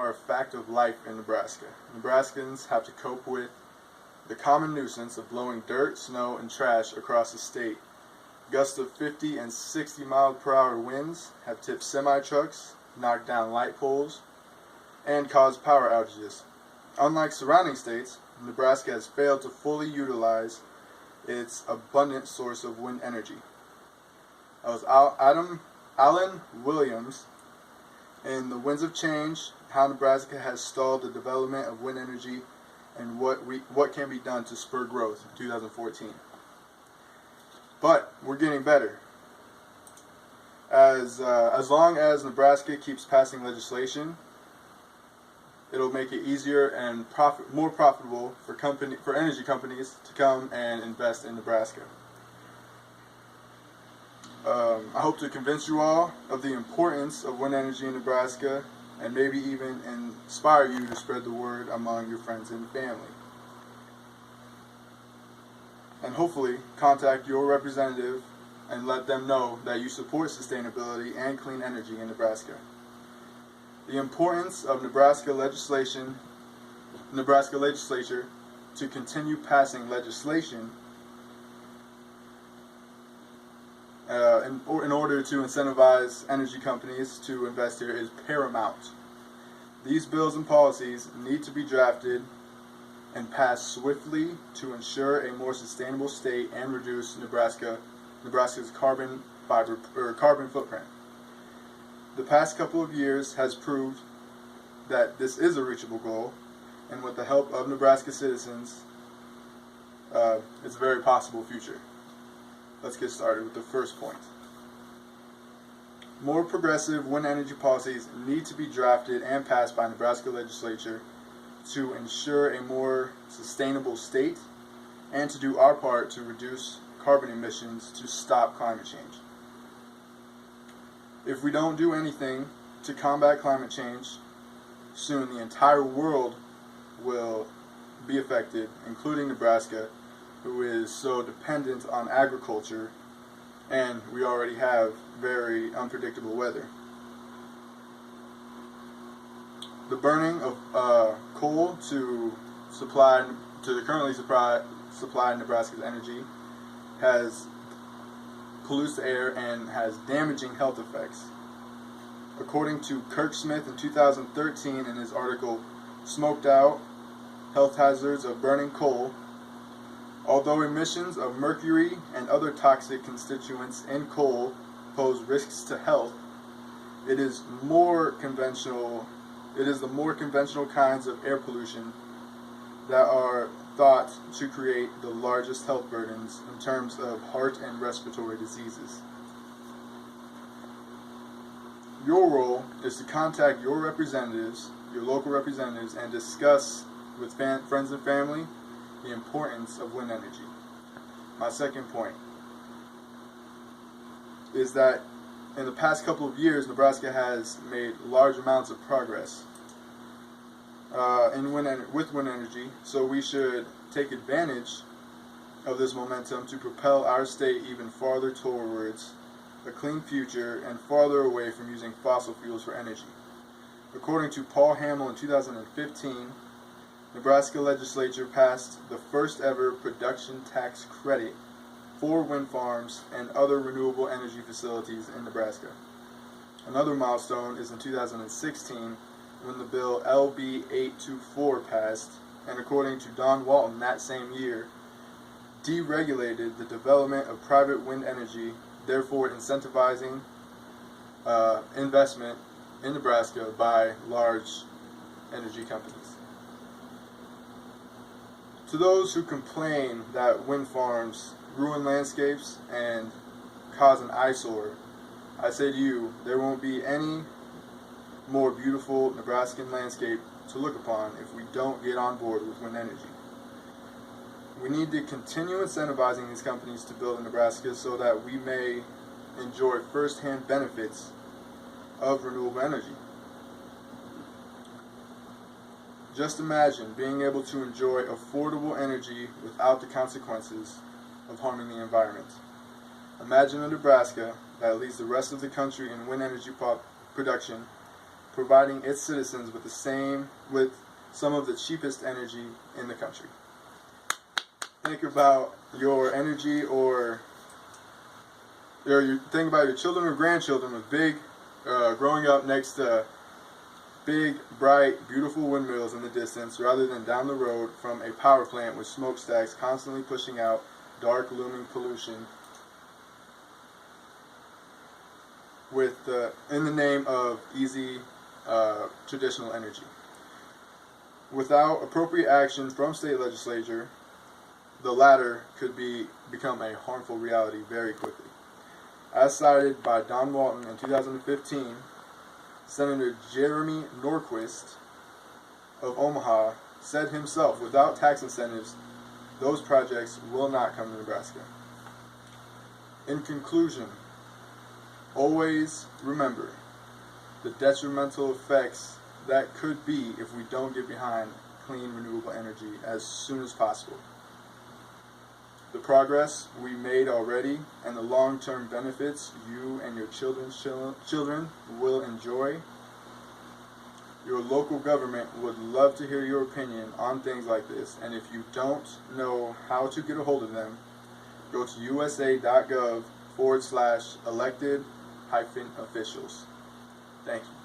are a fact of life in Nebraska. Nebraskans have to cope with the common nuisance of blowing dirt, snow, and trash across the state. Gusts of 50 and 60 mile per hour winds have tipped semi-trucks, knocked down light poles, and caused power outages. Unlike surrounding states, Nebraska has failed to fully utilize its abundant source of wind energy. That was Alan Williams in The Winds of Change, How Nebraska Has Stalled the Development of Wind Energy and What Can Be Done to Spur Growth, 2014. But we're getting better. As long as Nebraska keeps passing legislation, it'll make it easier and more profitable for energy companies to come and invest in Nebraska. I hope to convince you all of the importance of wind energy in Nebraska and maybe even inspire you to spread the word among your friends and family. And hopefully contact your representative and let them know that you support sustainability and clean energy in Nebraska. The importance of Nebraska legislature to continue passing legislation in order to incentivize energy companies to invest here is paramount. These bills and policies need to be drafted and passed swiftly to ensure a more sustainable state and reduce Nebraska's carbon footprint. The past couple of years has proved that this is a reachable goal, and with the help of Nebraska citizens, it's a very possible future. Let's get started with the first point. More progressive wind energy policies need to be drafted and passed by Nebraska legislature to ensure a more sustainable state and to do our part to reduce carbon emissions to stop climate change. If we don't do anything to combat climate change, soon the entire world will be affected, including Nebraska, who is so dependent on agriculture, and we already have very unpredictable weather. The burning of coal to currently supply Nebraska's energy pollutes the air and has damaging health effects. According to Kirk Smith in 2013 in his article Smoked Out: Health Hazards of Burning Coal, although emissions of mercury and other toxic constituents in coal pose risks to health, it is the more conventional kinds of air pollution that are thought to create the largest health burdens in terms of heart and respiratory diseases. Your role is to contact your local representatives, and discuss with friends and family the importance of wind energy. My second point is that in the past couple of years, Nebraska has made large amounts of progress with wind energy, so we should take advantage of this momentum to propel our state even farther towards a clean future and farther away from using fossil fuels for energy. According to Paul Hamill in 2015, Nebraska legislature passed the first ever production tax credit for wind farms and other renewable energy facilities in Nebraska. Another milestone is in 2016 when the bill LB 824 passed, and according to Don Walton that same year, deregulated the development of private wind energy, therefore incentivizing investment in Nebraska by large energy companies. To those who complain that wind farms ruin landscapes and cause an eyesore, I say to you, there won't be any more beautiful Nebraskan landscape to look upon if we don't get on board with wind energy. We need to continue incentivizing these companies to build in Nebraska so that we may enjoy first-hand benefits of renewable energy. Just imagine being able to enjoy affordable energy without the consequences of harming the environment. Imagine a Nebraska that leads the rest of the country in wind energy production, providing its citizens with some of the cheapest energy in the country. Think about your energy, or you think about your children or grandchildren with growing up next to big, bright, beautiful windmills in the distance, rather than down the road from a power plant with smokestacks constantly pushing out dark, looming pollution in the name of easy, traditional energy. Without appropriate action from state legislature, the latter could become a harmful reality very quickly. As cited by Don Walton in 2015, Senator Jeremy Norquist of Omaha said himself, without tax incentives, those projects will not come to Nebraska. In conclusion, always remember the detrimental effects that could be if we don't get behind clean, renewable energy as soon as possible. The progress we made already and the long-term benefits you and your children's children will enjoy. Your local government would love to hear your opinion on things like this, and if you don't know how to get a hold of them, go to usa.gov/elected-officials. Thank you.